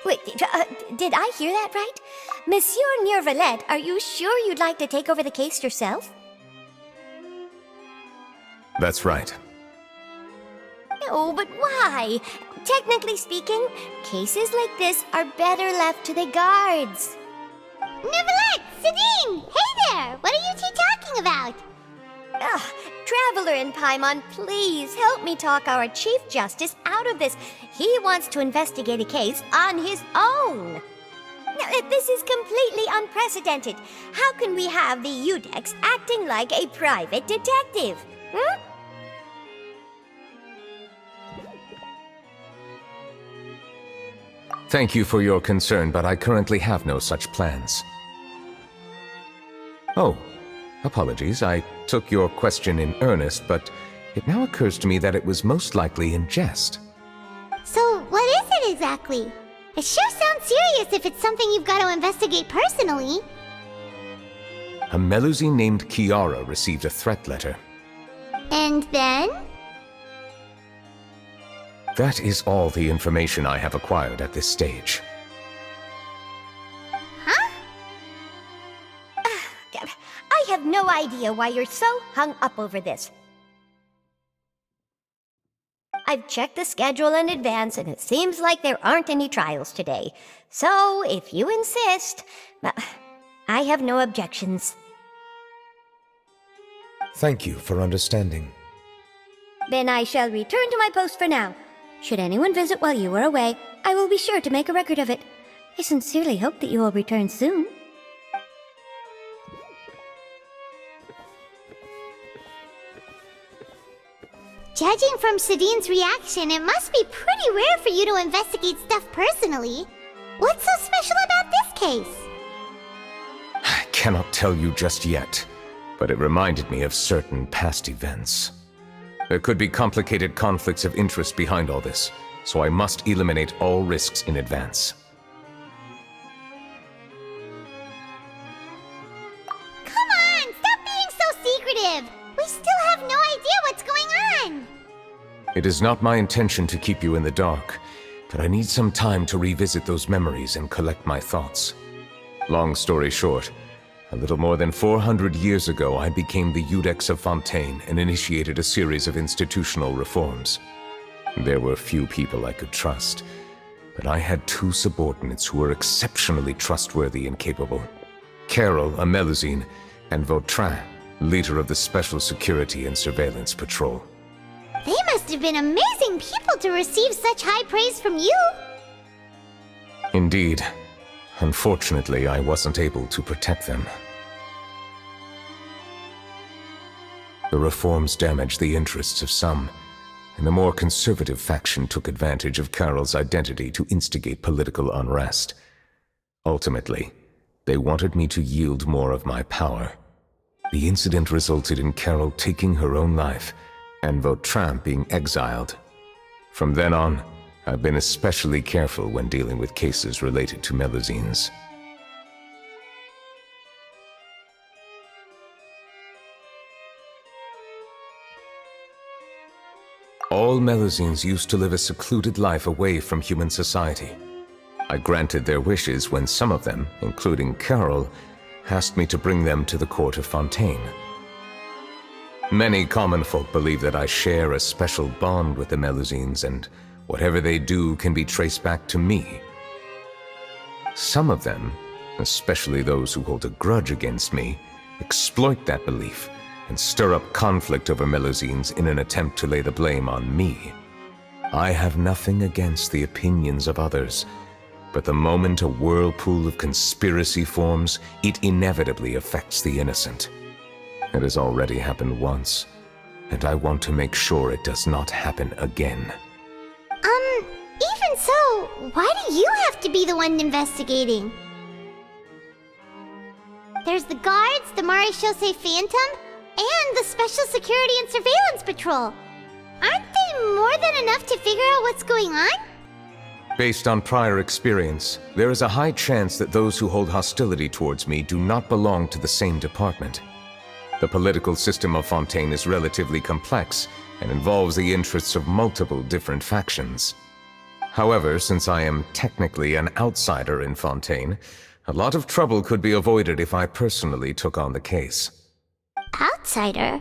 Wait, did I hear that right? Monsieur Nervalet, are you sure you'd like to take over the case yourself? That's right. No, but why? Technically speaking, cases like this are better left to the guards. Neverlet! Sidine! Hey there! What are you two talking about? Ugh, Traveler and Paimon, please help me talk our Chief Justice out of this. He wants to investigate a case on his own. Now, this is completely unprecedented. How can we have the Udex acting like a private detective? Hmm? Thank you for your concern, but I currently have no such plans. Oh, apologies. I took your question in earnest, but it now occurs to me that it was most likely in jest. So, what is it exactly? It sure sounds serious if it's something you've got to investigate personally. A Melusine named Kiara received a threat letter. And then? That is all the information I have acquired at this stage. Huh? I have no idea why you're so hung up over this. I've checked the schedule in advance, and it seems like there aren't any trials today. So, if you insist, I have no objections. Thank you for understanding. Then I shall return to my post for now. Should anyone visit while you are away, I will be sure to make a record of it. I sincerely hope that you will return soon. Judging from Sidine's reaction, it must be pretty rare for you to investigate stuff personally. What's so special about this case? I cannot tell you just yet, but it reminded me of certain past events. There could be complicated conflicts of interest behind all this, so I must eliminate all risks in advance. Come on, stop being so secretive! We still have no idea what's going on! It is not my intention to keep you in the dark, but I need some time to revisit those memories and collect my thoughts. Long story short, a little more than 400 years ago, I became the Udex of Fontaine and initiated a series of institutional reforms. There were few people I could trust, but I had two subordinates who were exceptionally trustworthy and capable. Carol, a Melusine, and Vautrin, leader of the Special Security and Surveillance Patrol. They must have been amazing people to receive such high praise from you! Indeed. Unfortunately, I wasn't able to protect them. The reforms damaged the interests of some, and the more conservative faction took advantage of Carol's identity to instigate political unrest. Ultimately, they wanted me to yield more of my power. The incident resulted in Carol taking her own life, and Vautrin being exiled. From then on, I've been especially careful when dealing with cases related to Melusines. All Melusines used to live a secluded life away from human society. I granted their wishes when some of them, including Carol, asked me to bring them to the court of Fontaine. Many common folk believe that I share a special bond with the Melusines, and whatever they do can be traced back to me. Some of them, especially those who hold a grudge against me, exploit that belief and stir up conflict over Melusines in an attempt to lay the blame on me. I have nothing against the opinions of others, but the moment a whirlpool of conspiracy forms, it inevitably affects the innocent. It has already happened once, and I want to make sure it does not happen again. Even so, why do you have to be the one investigating? There's the guards, the Maréchaussée Phantom, and the Special Security and Surveillance Patrol. Aren't they more than enough to figure out what's going on? Based on prior experience, there is a high chance that those who hold hostility towards me do not belong to the same department. The political system of Fontaine is relatively complex and involves the interests of multiple different factions. However, since I am technically an outsider in Fontaine, a lot of trouble could be avoided if I personally took on the case. Outsider?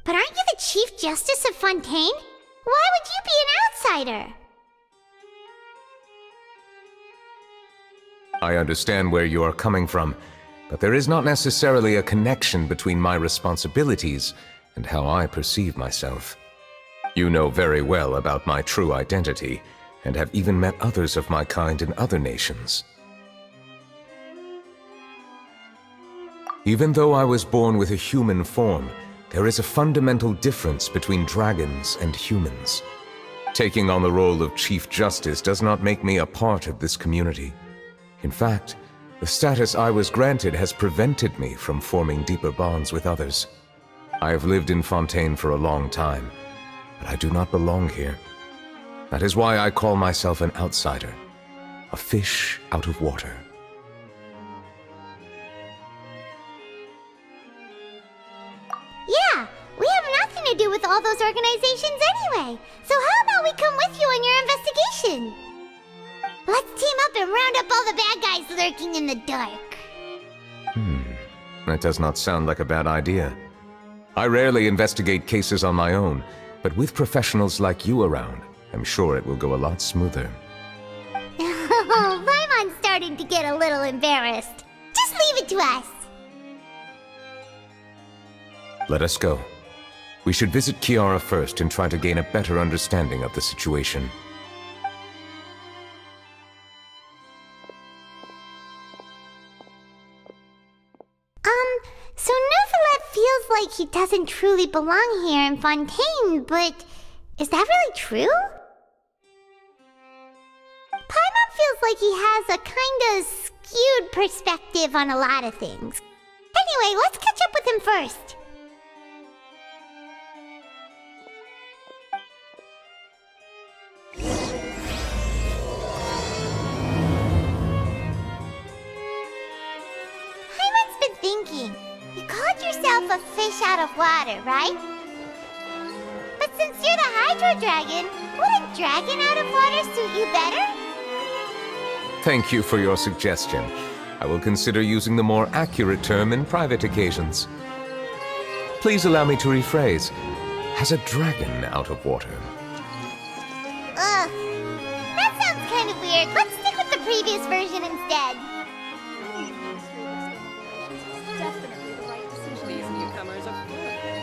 But aren't you the Chief Justice of Fontaine? Why would you be an outsider? I understand where you are coming from, but there is not necessarily a connection between my responsibilities and how I perceive myself. You know very well about my true identity, and have even met others of my kind in other nations. Even though I was born with a human form, there is a fundamental difference between dragons and humans. Taking on the role of Chief Justice does not make me a part of this community. In fact, the status I was granted has prevented me from forming deeper bonds with others. I have lived in Fontaine for a long time, but I do not belong here. That is why I call myself an outsider, a fish out of water. Yeah, we have nothing to do with all those organizations anyway. So how about we come with you on your investigation? Let's team up and round up all the bad guys lurking in the dark. That does not sound like a bad idea. I rarely investigate cases on my own, but with professionals like you around, I'm sure it will go a lot smoother. Oh, Paimon's starting to get a little embarrassed. Just leave it to us. Let us go. We should visit Kiara first and try to gain a better understanding of the situation. So Neuvillette feels like he doesn't truly belong here in Fontaine, but is that really true? Paimon feels like he has a kinda skewed perspective on a lot of things. Anyway, let's catch up with him first. Paimon's been thinking. You called yourself a fish out of water, right? But since you're the Hydro Dragon, would a dragon out of water suit you better? Thank you for your suggestion. I will consider using the more accurate term in private occasions. Please allow me to rephrase. Has a dragon out of water? Ugh. That sounds kind of weird. Let's stick with the previous version instead. Definitely the right decision. These newcomers are full of it.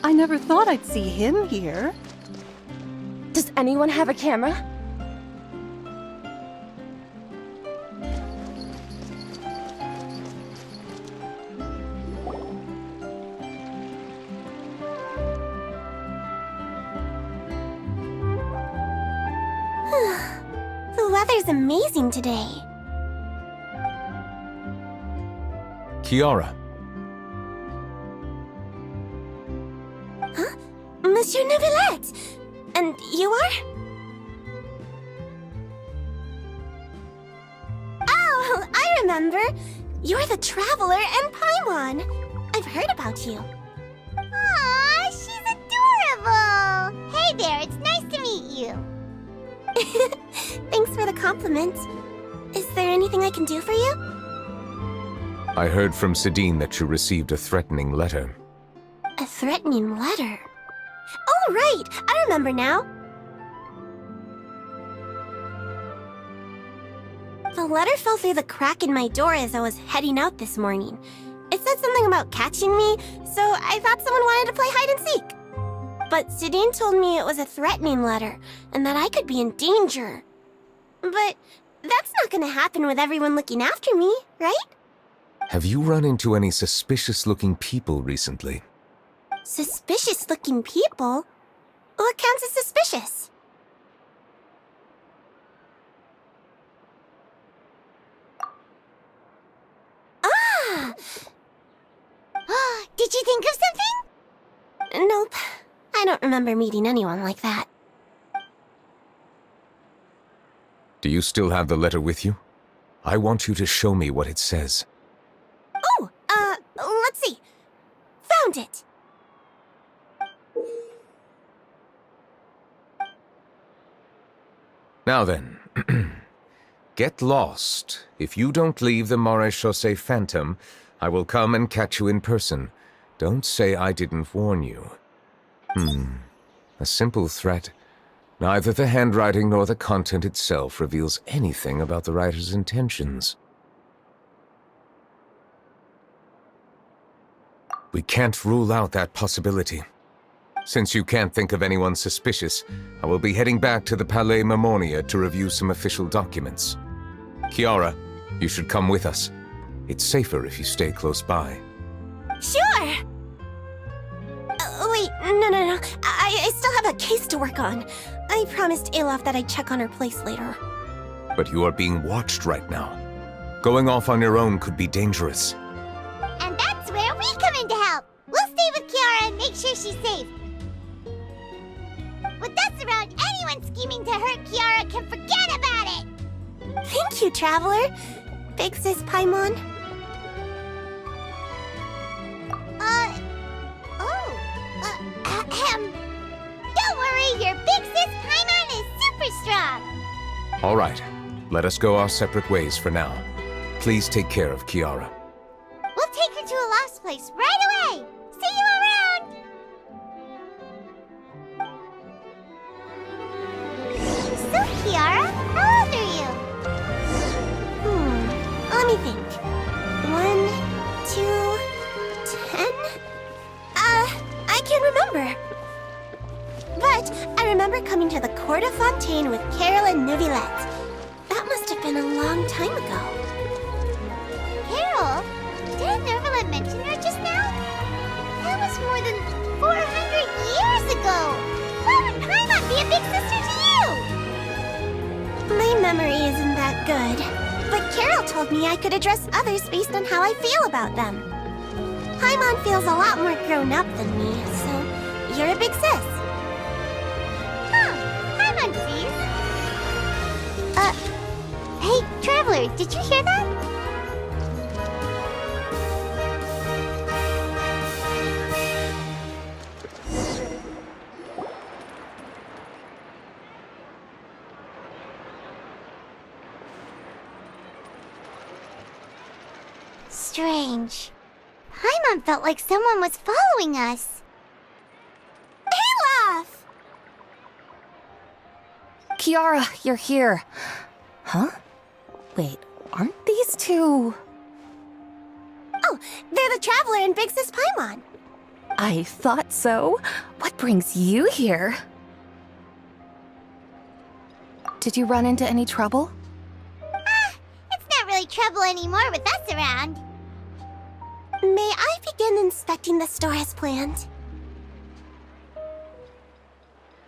I never thought I'd see him here. Does anyone have a camera? The weather's amazing today. Kiara. Monsieur Neuvillette! And you are? Oh, I remember. You're the Traveler and Paimon. I've heard about you. Aw, she's adorable! Hey there, it's nice to meet you. Thanks for the compliment. Is there anything I can do for you? I heard from Sidine that you received a threatening letter. A threatening letter? Oh, right! I remember now. The letter fell through the crack in my door as I was heading out this morning. It said something about catching me, so I thought someone wanted to play hide and seek. But Sidine told me it was a threatening letter, and that I could be in danger. But that's not gonna happen with everyone looking after me, right? Have you run into any suspicious-looking people recently? Suspicious-looking people? What counts as suspicious? Did you think of something? Nope. I don't remember meeting anyone like that. Do you still have the letter with you? I want you to show me what it says. Oh, let's see. Found it. Now then, get lost. If you don't leave the Maréchaussée Phantom, I will come and catch you in person. Don't say I didn't warn you. A simple threat. Neither the handwriting nor the content itself reveals anything about the writer's intentions. We can't rule out that possibility. Since you can't think of anyone suspicious, I will be heading back to the Palais Mermonia to review some official documents. Kiara, you should come with us. It's safer if you stay close by. Sure! Wait, no. I still have a case to work on. I promised Alof that I'd check on her place later. But you are being watched right now. Going off on your own could be dangerous. And that's where we come in to help. We'll stay with Kiara and make sure she's safe. With us around, anyone scheming to hurt Kiara can forget about it! Thank you, Traveler. Big Sis Paimon. Don't worry, your big sis Paimon is super strong! All right, let us go our separate ways for now. Please take care of Kiara. We'll take her to a lost place right away! See you around! So, Kiara, how old are you? Let me think. 1, 2, 10? I can't remember. But I remember coming to the Court of Fontaine with Carol and Neuvillette. That must have been a long time ago. Carol? Didn't Neuvillette mention her just now? That was more than 400 years ago! Why would Paimon be a big sister to you? My memory isn't that good. But Carol told me I could address others based on how I feel about them. Paimon feels a lot more grown up than me, so you're a big sis. Paimon sees. Hey, Traveler, did you hear that? Strange. Paimon felt like someone was following us. Olaf! Kiara, you're here. Huh? Wait, aren't these two? Oh, they're the Traveler and Big Sis Paimon. I thought so. What brings you here? Did you run into any trouble? It's not really trouble anymore with us around. May I begin inspecting the store as planned?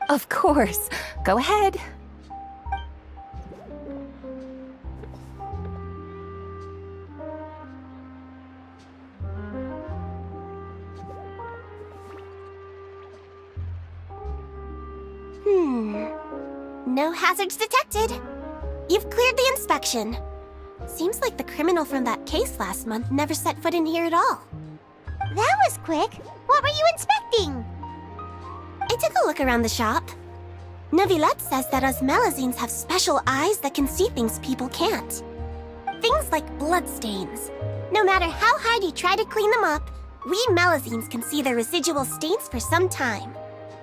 Of course. Go ahead. No hazards detected. You've cleared the inspection. Seems like the criminal from that case last month never set foot in here at all. That was quick. What were you inspecting? I took a look around the shop. Neuvillette says that us Melazines have special eyes that can see things people can't. Things like bloodstains. No matter how hard you try to clean them up, we Melazines can see the residual stains for some time.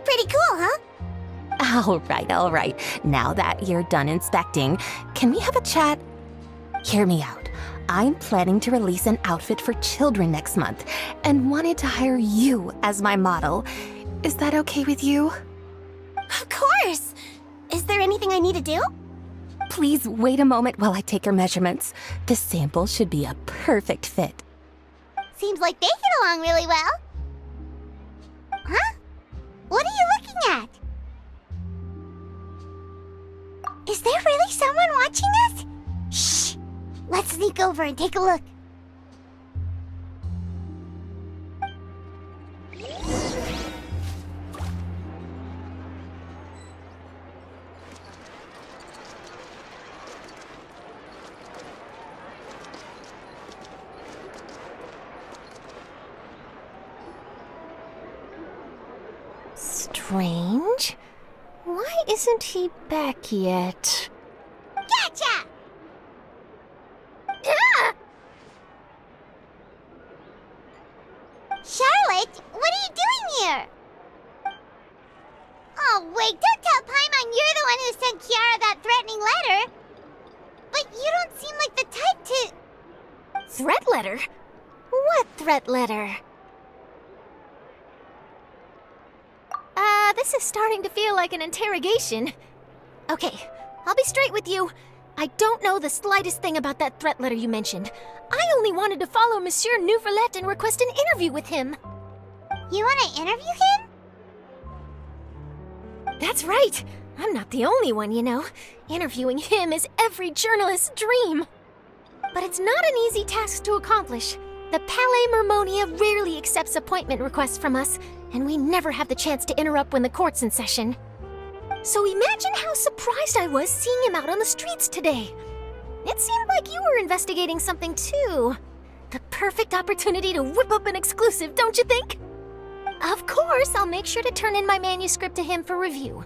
Pretty cool, huh? All right. Now that you're done inspecting, can we have a chat? Hear me out. I'm planning to release an outfit for children next month and wanted to hire you as my model. Is that okay with you? Of course! Is there anything I need to do? Please wait a moment while I take your measurements. The sample should be a perfect fit. Seems like they get along really well. Huh? What are you looking at? Is there really someone watching us? Shh! Let's sneak over and take a look. Strange. Why isn't he back yet? Gotcha! Ah! Charlotte, what are you doing here? Oh, wait, don't tell Paimon you're the one who sent Kiara that threatening letter. But you don't seem like the type to... Threat letter? What threat letter? This is starting to feel like an interrogation. Okay, I'll be straight with you. I don't know the slightest thing about that threat letter you mentioned. I only wanted to follow Monsieur Nouvelette and request an interview with him. You want to interview him? That's right. I'm not the only one, you know. Interviewing him is every journalist's dream. But it's not an easy task to accomplish. The Palais Mermonia rarely accepts appointment requests from us, and we never have the chance to interrupt when the court's in session. So imagine how surprised I was seeing him out on the streets today. It seemed like you were investigating something too. The perfect opportunity to whip up an exclusive, don't you think? Of course, I'll make sure to turn in my manuscript to him for review.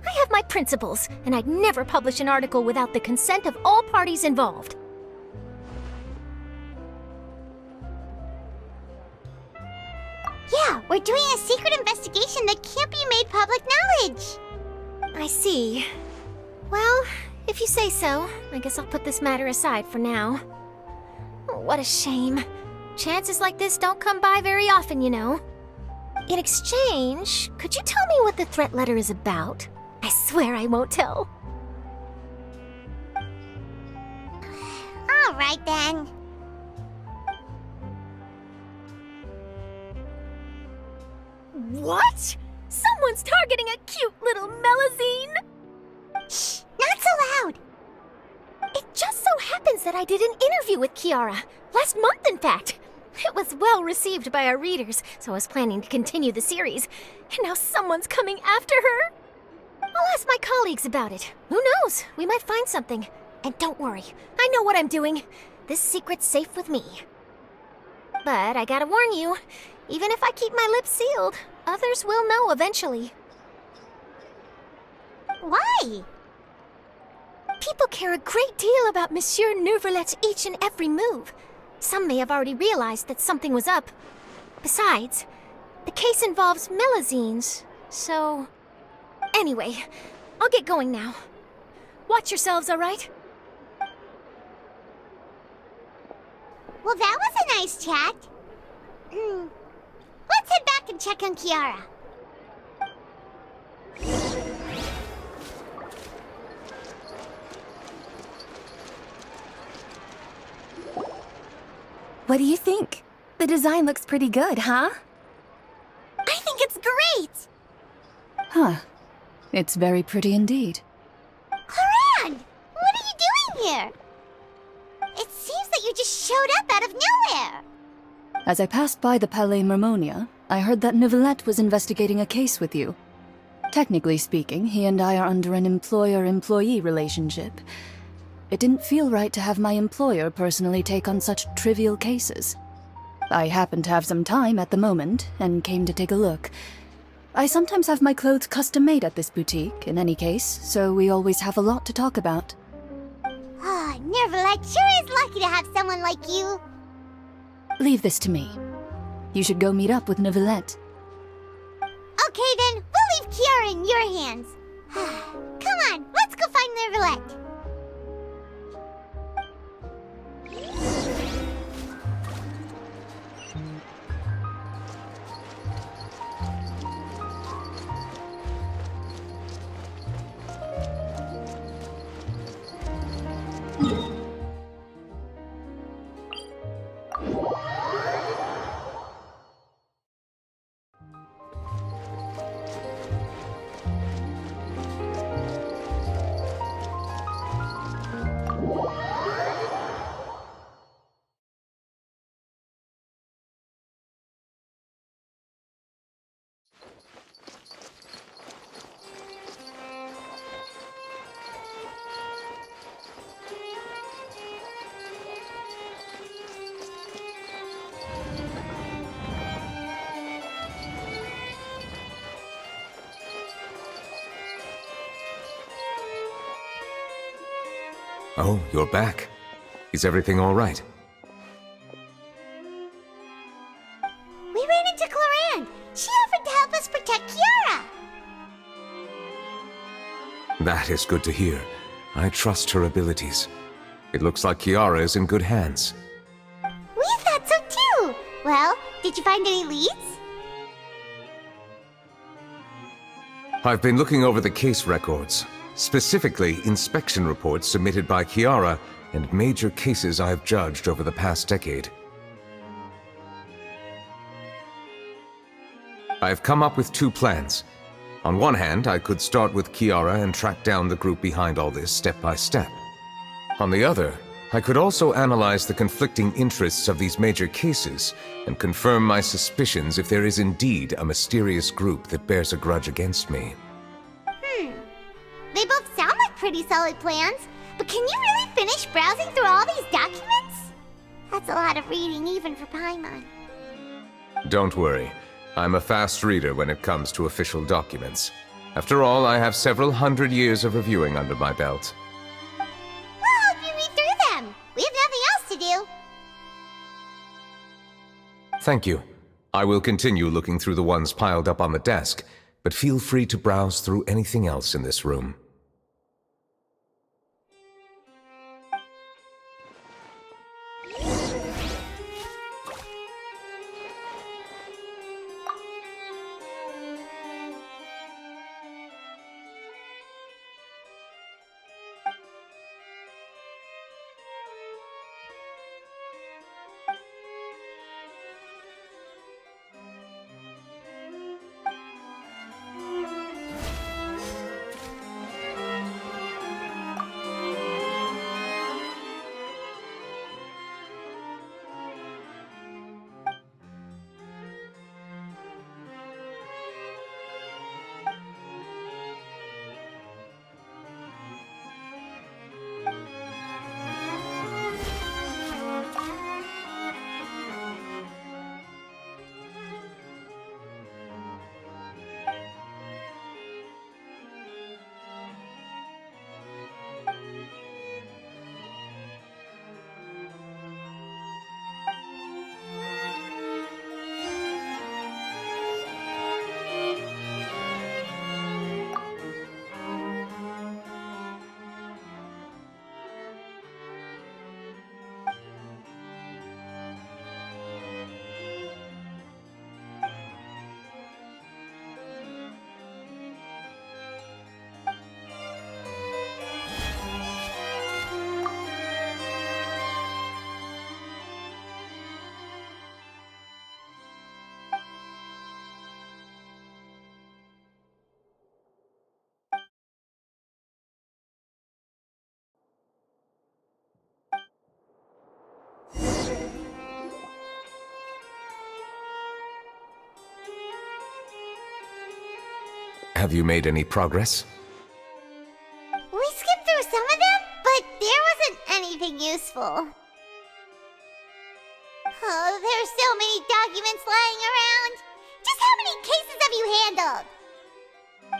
I have my principles, and I'd never publish an article without the consent of all parties involved. Yeah, we're doing a secret investigation that can't be made public knowledge. I see. Well, if you say so, I guess I'll put this matter aside for now. Oh, what a shame. Chances like this don't come by very often, you know. In exchange, could you tell me what the threat letter is about? I swear I won't tell. All right, then. What? Someone's targeting a cute little Melazine? Shh, not so loud. It just so happens that I did an interview with Kiara. Last month, in fact. It was well received by our readers, so I was planning to continue the series. And now someone's coming after her. I'll ask my colleagues about it. Who knows? We might find something. And don't worry, I know what I'm doing. This secret's safe with me. But I gotta warn you, even if I keep my lips sealed, others will know eventually. Why? People care a great deal about Monsieur Nouvelette's each and every move. Some may have already realized that something was up. Besides, the case involves Melazines, so... Anyway, I'll get going now. Watch yourselves, all right? Well, that was a nice chat. Let's head back and check on Kiara. What do you think? The design looks pretty good, huh? I think it's great! Huh. It's very pretty indeed. Haran! What are you doing here? It seems that you just showed up out of nowhere. As I passed by the Palais Mermonia, I heard that Nouvelette was investigating a case with you. Technically speaking, he and I are under an employer-employee relationship. It didn't feel right to have my employer personally take on such trivial cases. I happened to have some time at the moment, and came to take a look. I sometimes have my clothes custom-made at this boutique, in any case, so we always have a lot to talk about. Ah, Nouvelette sure is lucky to have someone like you. Leave this to me. You should go meet up with Nouvelette. Okay then, we'll leave Kiara in your hands. Come on, let's go find Nouvelette. Oh, you're back. Is everything all right? We ran into Cloran. She offered to help us protect Kiara. That is good to hear. I trust her abilities. It looks like Kiara is in good hands. We thought so too. Well, did you find any leads? I've been looking over the case records, specifically inspection reports submitted by Kiara and major cases I've judged over the past decade. I've come up with two plans. On one hand, I could start with Kiara and track down the group behind all this step by step. On the other, I could also analyze the conflicting interests of these major cases and confirm my suspicions if there is indeed a mysterious group that bears a grudge against me. They both sound like pretty solid plans, but can you really finish browsing through all these documents? That's a lot of reading even for Paimon. Don't worry. I'm a fast reader when it comes to official documents. After all, I have several hundred years of reviewing under my belt. We'll help you read through them. We have nothing else to do. Thank you. I will continue looking through the ones piled up on the desk, but feel free to browse through anything else in this room. Have you made any progress? We skipped through some of them, but there wasn't anything useful. Oh, there's so many documents lying around. Just how many cases have you handled?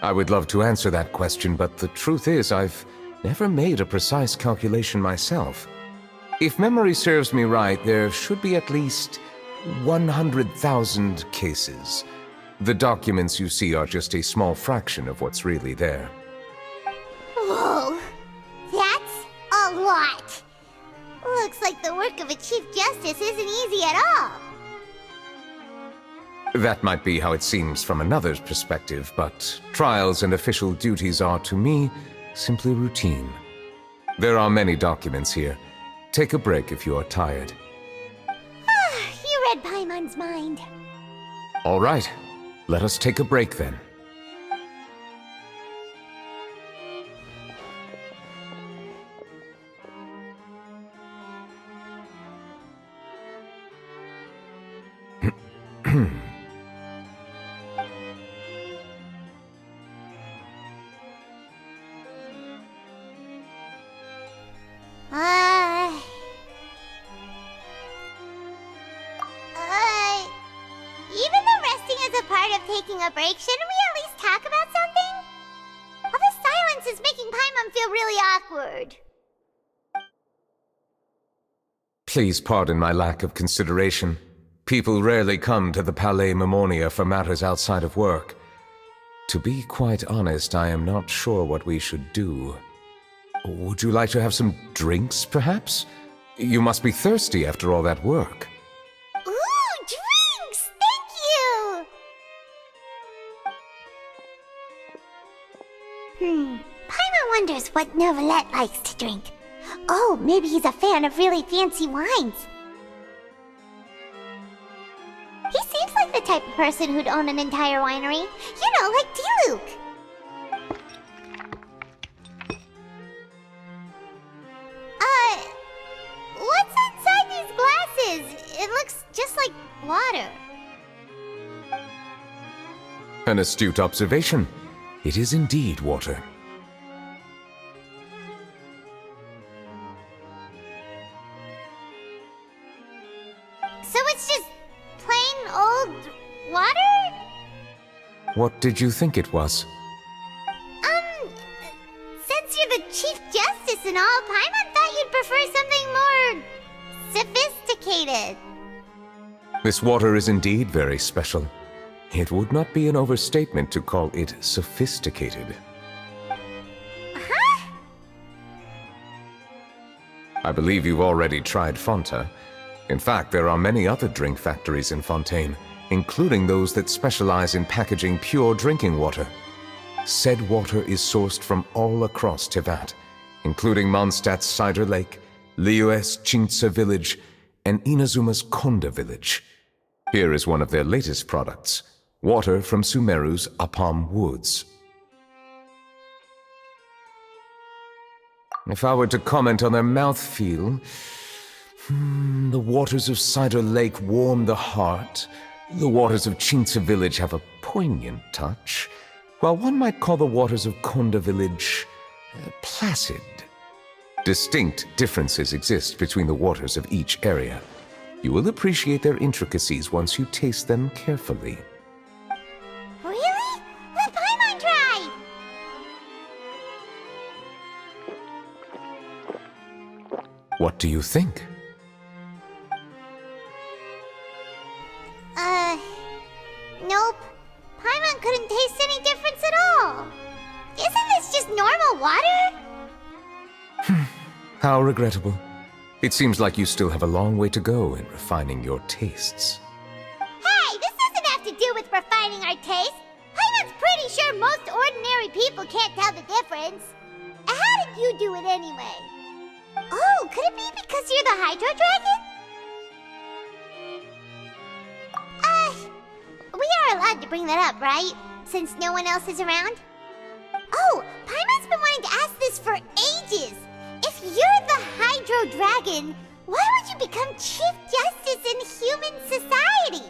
I would love to answer that question, but the truth is I've never made a precise calculation myself. If memory serves me right, there should be at least 100,000 cases. The documents you see are just a small fraction of what's really there. Whoa, that's a lot. Looks like the work of a Chief Justice isn't easy at all. That might be how it seems from another's perspective, but trials and official duties are, to me, simply routine. There are many documents here. Take a break if you are tired. You read Paimon's mind. All right, let us take a break then. Even though resting is a part of taking a break, shouldn't we at least talk about something? All this silence is making Paimon feel really awkward. Please pardon my lack of consideration. People rarely come to the Palais Mermonia for matters outside of work. To be quite honest, I am not sure what we should do. Would you like to have some drinks, perhaps? You must be thirsty after all that work. Ooh, drinks! Thank you! Paimon wonders what Novelette likes to drink. Oh, maybe he's a fan of really fancy wines. He seems like the type of person who'd own an entire winery. You know, like D-Luke. What's inside these glasses? It looks just like water. An astute observation. It is indeed water. So it's just plain old water? What did you think it was? Since you're the Chief Justice and all, Paimon thought you'd prefer something more sophisticated. This water is indeed very special. It would not be an overstatement to call it sophisticated. Huh? I believe you've already tried Fonta. In fact, there are many other drink factories in Fontaine, including those that specialize in packaging pure drinking water. Said water is sourced from all across Tevat, including Mondstadt's Cider Lake, Liyue's Chintsa Village, and Inazuma's Konda Village. Here is one of their latest products, water from Sumeru's Apam Woods. If I were to comment on their mouthfeel, the waters of Cider Lake warm the heart. The waters of Chintsa Village have a poignant touch, while one might call the waters of Konda Village placid. Distinct differences exist between the waters of each area. You will appreciate their intricacies once you taste them carefully. Really? Let Paimon try! What do you think? Nope. Paimon couldn't taste any difference at all. Isn't this just normal water? How regrettable. It seems like you still have a long way to go in refining your tastes. Hey, this doesn't have to do with refining our taste. Paimon's pretty sure most ordinary people can't tell the difference. How did you do it anyway? Oh, could it be because you're the Hydro Dragon? We are allowed to bring that up, right? Since no one else is around? Oh, Paimon's been wanting to ask this for ages. If you're the Hydro Dragon, why would you become Chief Justice in human society?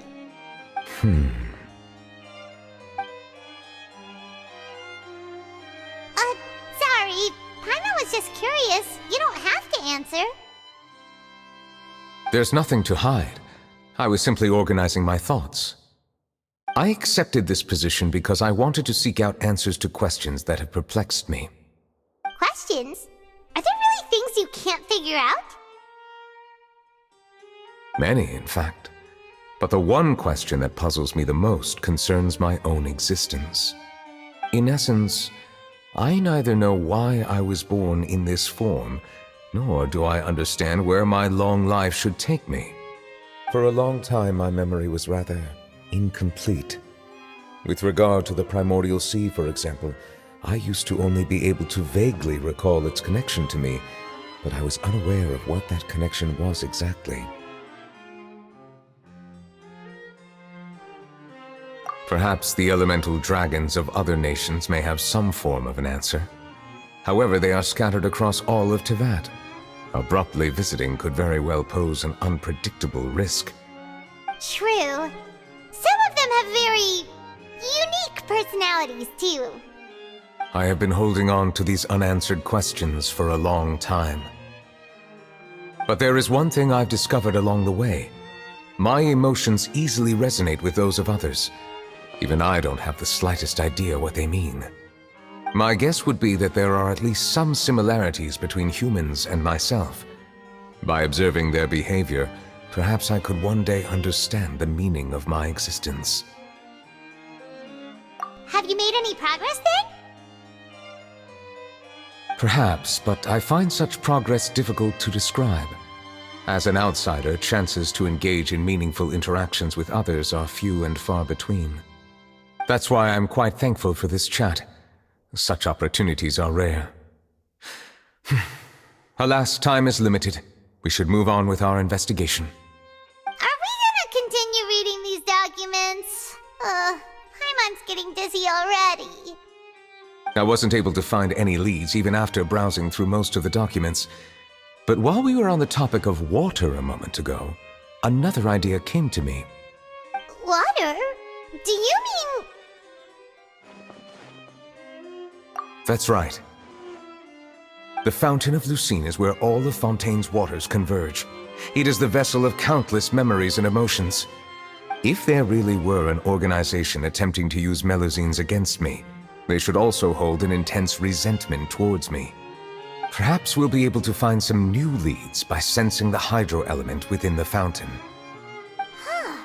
Sorry. Paimon was just curious. You don't have to answer. There's nothing to hide. I was simply organizing my thoughts. I accepted this position because I wanted to seek out answers to questions that have perplexed me. Questions? Are there really things you can't figure out? Many, in fact. But the one question that puzzles me the most concerns my own existence. In essence, I neither know why I was born in this form, nor do I understand where my long life should take me. For a long time, my memory was rather incomplete. With regard to the primordial sea, for example, I used to only be able to vaguely recall its connection to me, but I was unaware of what that connection was exactly. Perhaps the elemental dragons of other nations may have some form of an answer. However, they are scattered across all of Tevat. Abruptly visiting could very well pose an unpredictable risk. True. Some of them have very unique personalities, too. I have been holding on to these unanswered questions for a long time. But there is one thing I've discovered along the way. My emotions easily resonate with those of others. Even I don't have the slightest idea what they mean. My guess would be that there are at least some similarities between humans and myself. By observing their behavior, perhaps I could one day understand the meaning of my existence. Have you made any progress then? Perhaps, but I find such progress difficult to describe. As an outsider, chances to engage in meaningful interactions with others are few and far between. That's why I'm quite thankful for this chat. Such opportunities are rare. Alas, time is limited. We should move on with our investigation. Are we gonna continue reading these documents? Paimon's getting dizzy already. I wasn't able to find any leads even after browsing through most of the documents. But while we were on the topic of water a moment ago, another idea came to me. Water? Do you mean... That's right. The Fountain of Lucine is where all of Fontaine's waters converge. It is the vessel of countless memories and emotions. If there really were an organization attempting to use Melusines against me, they should also hold an intense resentment towards me. Perhaps we'll be able to find some new leads by sensing the hydro element within the fountain. Huh.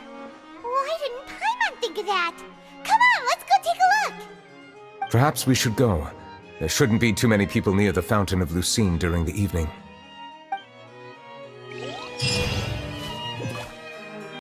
Why didn't Paimon think of that? Come on, let's go take a look! Perhaps we should go. There shouldn't be too many people near the Fountain of Lucine during the evening.